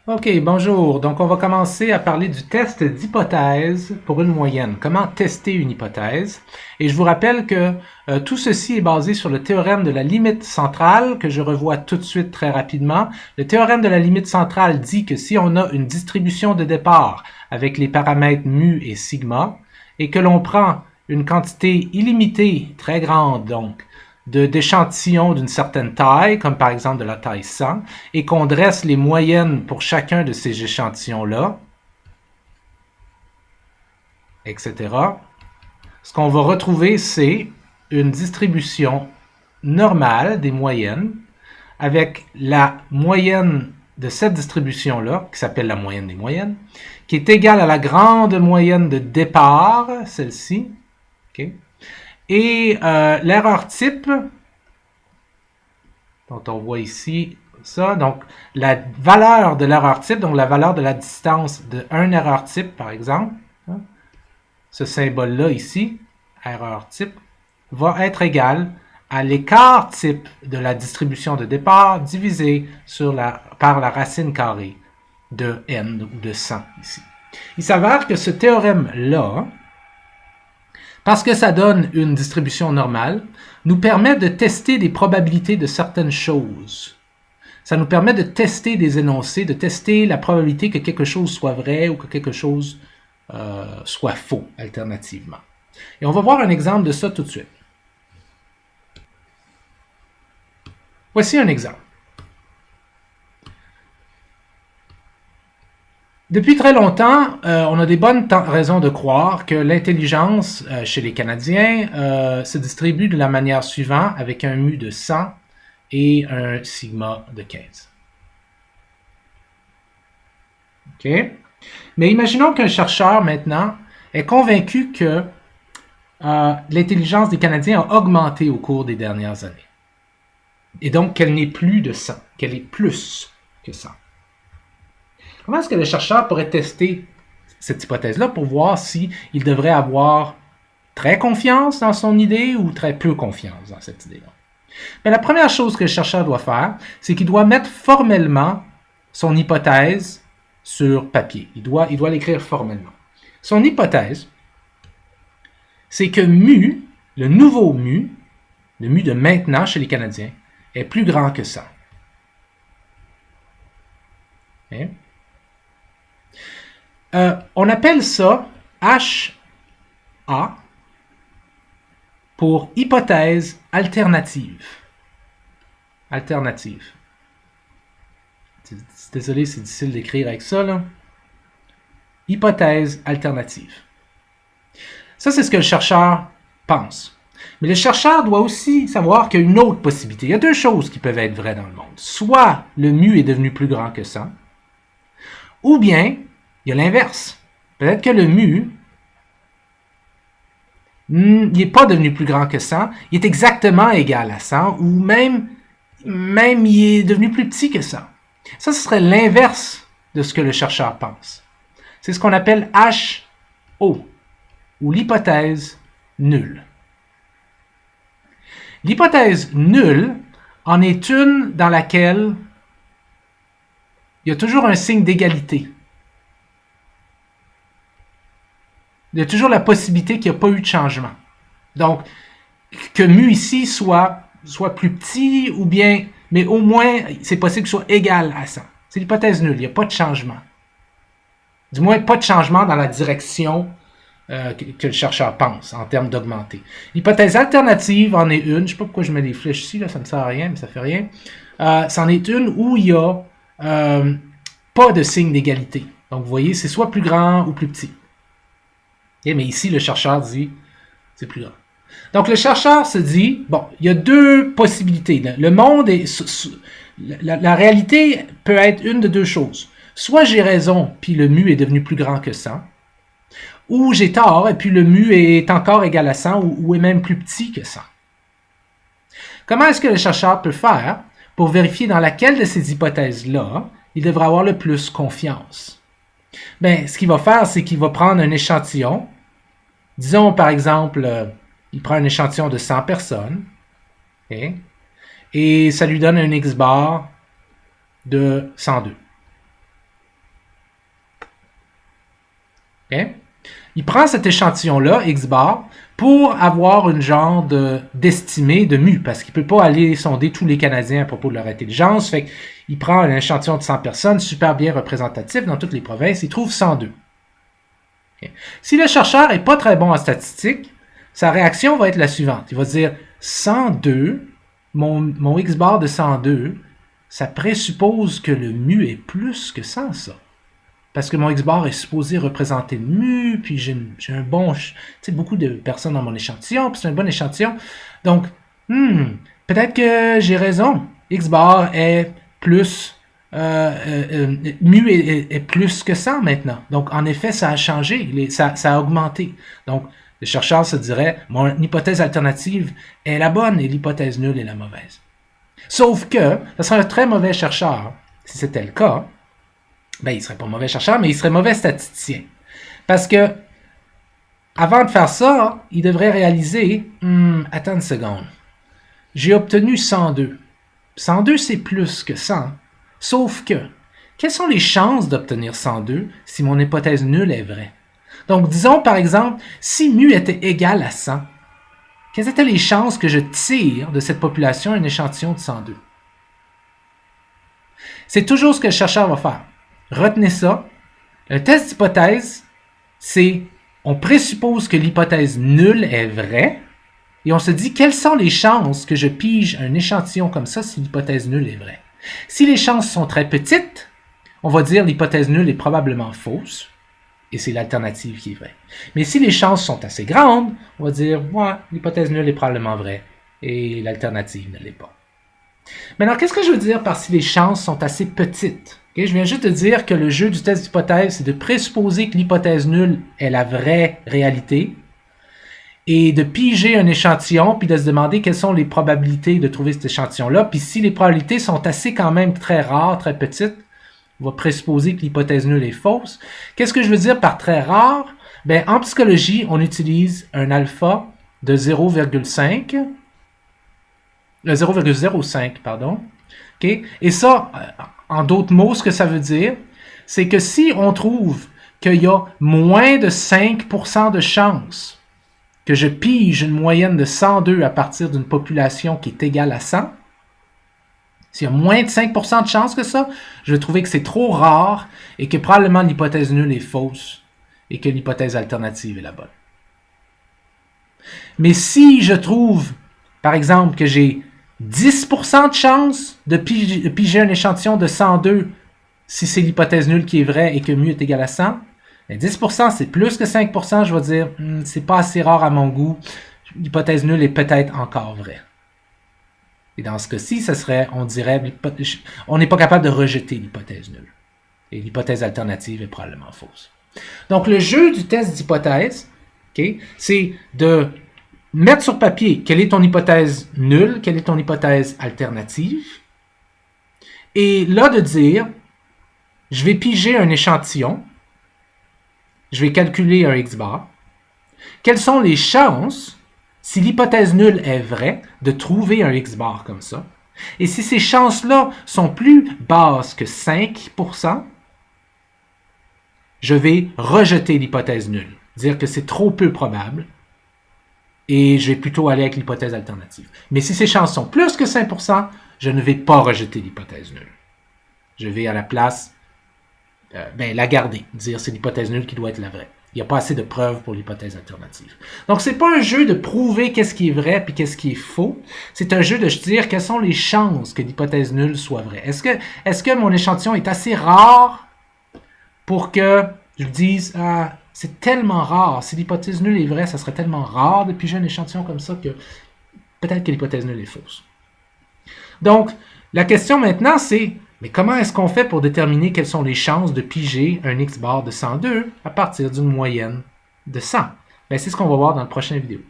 OK, bonjour. Donc, on va commencer à parler du test d'hypothèse pour une moyenne. Comment tester une hypothèse? Et je vous rappelle que tout ceci est basé sur le théorème de la limite centrale, que je revois tout de suite très rapidement. Le théorème de la limite centrale dit que si on a une distribution de départ avec les paramètres mu et sigma, et que l'on prend une quantité illimitée, très grande donc, d'échantillons d'une certaine taille, comme par exemple de la taille 100, et qu'on dresse les moyennes pour chacun de ces échantillons-là, etc., ce qu'on va retrouver, c'est une distribution normale des moyennes avec la moyenne de cette distribution-là, qui s'appelle la moyenne des moyennes, qui est égale à la grande moyenne de départ, celle-ci, okay? Et l'erreur type, dont on voit ici ça, donc la valeur de l'erreur type, donc la valeur de la distance de un erreur type, par exemple, hein, ce symbole-là ici, erreur type, va être égal à l'écart type de la distribution de départ divisé par la racine carrée de n ou de 100 ici. Il s'avère que ce théorème-là, parce que ça donne une distribution normale, nous permet de tester des probabilités de certaines choses. Ça nous permet de tester des énoncés, de tester la probabilité que quelque chose soit vrai ou que quelque chose soit faux, alternativement. Et on va voir un exemple de ça tout de suite. Voici un exemple. Depuis très longtemps, on a des bonnes raisons de croire que l'intelligence chez les Canadiens se distribue de la manière suivante, avec un mu de 100 et un sigma de 15. OK? Mais imaginons qu'un chercheur, maintenant, est convaincu que l'intelligence des Canadiens a augmenté au cours des dernières années. Et donc qu'elle n'est plus de 100, qu'elle est plus que 100. Comment est-ce que le chercheur pourrait tester cette hypothèse-là pour voir s'il devrait avoir très confiance dans son idée ou très peu confiance dans cette idée-là? Mais la première chose que le chercheur doit faire, c'est qu'il doit mettre formellement son hypothèse sur papier. Il doit l'écrire formellement. Son hypothèse, c'est que mu, le nouveau mu, le mu de maintenant chez les Canadiens, est plus grand que ça. Okay? On appelle ça HA pour hypothèse alternative. Alternative. Désolé, c'est difficile d'écrire avec ça, là. Hypothèse alternative. Ça, c'est ce que le chercheur pense. Mais le chercheur doit aussi savoir qu'il y a une autre possibilité. Il y a deux choses qui peuvent être vraies dans le monde. Soit le mu est devenu plus grand que ça, ou bien il y a l'inverse. Peut-être que le mu, il n'est pas devenu plus grand que 100, il est exactement égal à 100, ou même il est devenu plus petit que ça. Ça, ce serait l'inverse de ce que le chercheur pense. C'est ce qu'on appelle HO, ou l'hypothèse nulle. L'hypothèse nulle en est une dans laquelle il y a toujours un signe d'égalité. Il y a toujours la possibilité qu'il n'y a pas eu de changement. Donc, que mu ici soit plus petit ou bien, mais au moins, c'est possible qu'il soit égal à 100. C'est l'hypothèse nulle, il n'y a pas de changement. Du moins, pas de changement dans la direction que le chercheur pense en termes d'augmenter. L'hypothèse alternative en est une, je ne sais pas pourquoi je mets des flèches ici, là, ça ne sert à rien, mais ça ne fait rien. C'en est une où il n'y a pas de signe d'égalité. Donc, vous voyez, c'est soit plus grand ou plus petit. Okay, mais ici, le chercheur dit c'est plus grand. Donc, le chercheur se dit, bon, il y a deux possibilités. Le monde est... La réalité peut être une de deux choses. Soit j'ai raison, puis le mu est devenu plus grand que 100, ou j'ai tort, et puis le mu est encore égal à 100, ou est même plus petit que 100. Comment est-ce que le chercheur peut faire pour vérifier dans laquelle de ces hypothèses-là il devrait avoir le plus confiance? Bien, ce qu'il va faire, c'est qu'il va prendre un échantillon. Disons, par exemple, il prend un échantillon de 100 personnes, okay, et ça lui donne un X-bar de 102. Okay? Il prend cet échantillon-là, X bar, pour avoir une genre d'estimé de mu, parce qu'il ne peut pas aller sonder tous les Canadiens à propos de leur intelligence. Fait qu'il prend un échantillon de 100 personnes, super bien représentatif dans toutes les provinces, il trouve 102. Okay. Si le chercheur n'est pas très bon en statistique, sa réaction va être la suivante. Il va dire 102, mon X bar de 102, ça présuppose que le mu est plus que 100, ça. Parce que mon X-bar est supposé représenter le mu, puis j'ai un bon... Tu sais, beaucoup de personnes dans mon échantillon, puis c'est un bon échantillon. Donc, peut-être que j'ai raison. X-bar est plus... mu est plus que 100 maintenant. Donc, en effet, ça a changé, ça a augmenté. Donc, le chercheur se dirait, mon hypothèse alternative est la bonne et l'hypothèse nulle est la mauvaise. Sauf que, ce serait un très mauvais chercheur, si c'était le cas. Ben, il ne serait pas mauvais chercheur, mais il serait mauvais statisticien. Parce que, avant de faire ça, il devrait réaliser, attends une seconde, j'ai obtenu 102. 102, c'est plus que 100. Sauf que, quelles sont les chances d'obtenir 102 si mon hypothèse nulle est vraie? Donc, disons par exemple, si mu était égal à 100, quelles étaient les chances que je tire de cette population un échantillon de 102? C'est toujours ce que le chercheur va faire. Retenez ça. Un test d'hypothèse, c'est on présuppose que l'hypothèse nulle est vraie et on se dit quelles sont les chances que je pige un échantillon comme ça si l'hypothèse nulle est vraie. Si les chances sont très petites, on va dire l'hypothèse nulle est probablement fausse et c'est l'alternative qui est vraie. Mais si les chances sont assez grandes, on va dire l'hypothèse nulle est probablement vraie et l'alternative ne l'est pas. Maintenant, qu'est-ce que je veux dire par si les chances sont assez petites? Okay, je viens juste de dire que le jeu du test d'hypothèse, c'est de présupposer que l'hypothèse nulle est la vraie réalité et de piger un échantillon puis de se demander quelles sont les probabilités de trouver cet échantillon-là. Puis si les probabilités sont assez quand même très rares, très petites, on va présupposer que l'hypothèse nulle est fausse. Qu'est-ce que je veux dire par très rare? Ben, en psychologie, on utilise un alpha de 0,05, pardon. Okay? Et ça, en d'autres mots, ce que ça veut dire, c'est que si on trouve qu'il y a moins de 5% de chances que je pige une moyenne de 102 à partir d'une population qui est égale à 100, s'il y a moins de 5% de chances que ça, je vais trouver que c'est trop rare et que probablement l'hypothèse nulle est fausse et que l'hypothèse alternative est la bonne. Mais si je trouve, par exemple, que j'ai 10% de chance de piger un échantillon de 102 si c'est l'hypothèse nulle qui est vraie et que mu est égal à 100, mais 10% c'est plus que 5%, je vais dire c'est pas assez rare à mon goût, l'hypothèse nulle est peut-être encore vraie. Et dans ce cas-ci, ce serait, on dirait, on n'est pas capable de rejeter l'hypothèse nulle. Et l'hypothèse alternative est probablement fausse. Donc le jeu du test d'hypothèse, okay, c'est de mettre sur papier quelle est ton hypothèse nulle, quelle est ton hypothèse alternative, et là de dire, je vais piger un échantillon, je vais calculer un X-bar, quelles sont les chances, si l'hypothèse nulle est vraie, de trouver un X-bar comme ça, et si ces chances-là sont plus basses que 5%, je vais rejeter l'hypothèse nulle, dire que c'est trop peu probable, et je vais plutôt aller avec l'hypothèse alternative. Mais si ces chances sont plus que 5%, je ne vais pas rejeter l'hypothèse nulle. Je vais à la place la garder, dire c'est l'hypothèse nulle qui doit être la vraie. Il n'y a pas assez de preuves pour l'hypothèse alternative. Donc, ce n'est pas un jeu de prouver qu'est-ce qui est vrai et qu'est-ce qui est faux. C'est un jeu de dire quelles sont les chances que l'hypothèse nulle soit vraie. Est-ce que mon échantillon est assez rare pour que je dise c'est tellement rare. Si l'hypothèse nulle est vraie, ça serait tellement rare de piger un échantillon comme ça que peut-être que l'hypothèse nulle est fausse. Donc, la question maintenant, c'est mais comment est-ce qu'on fait pour déterminer quelles sont les chances de piger un X-bar de 102 à partir d'une moyenne de 100? Ben, c'est ce qu'on va voir dans la prochaine vidéo.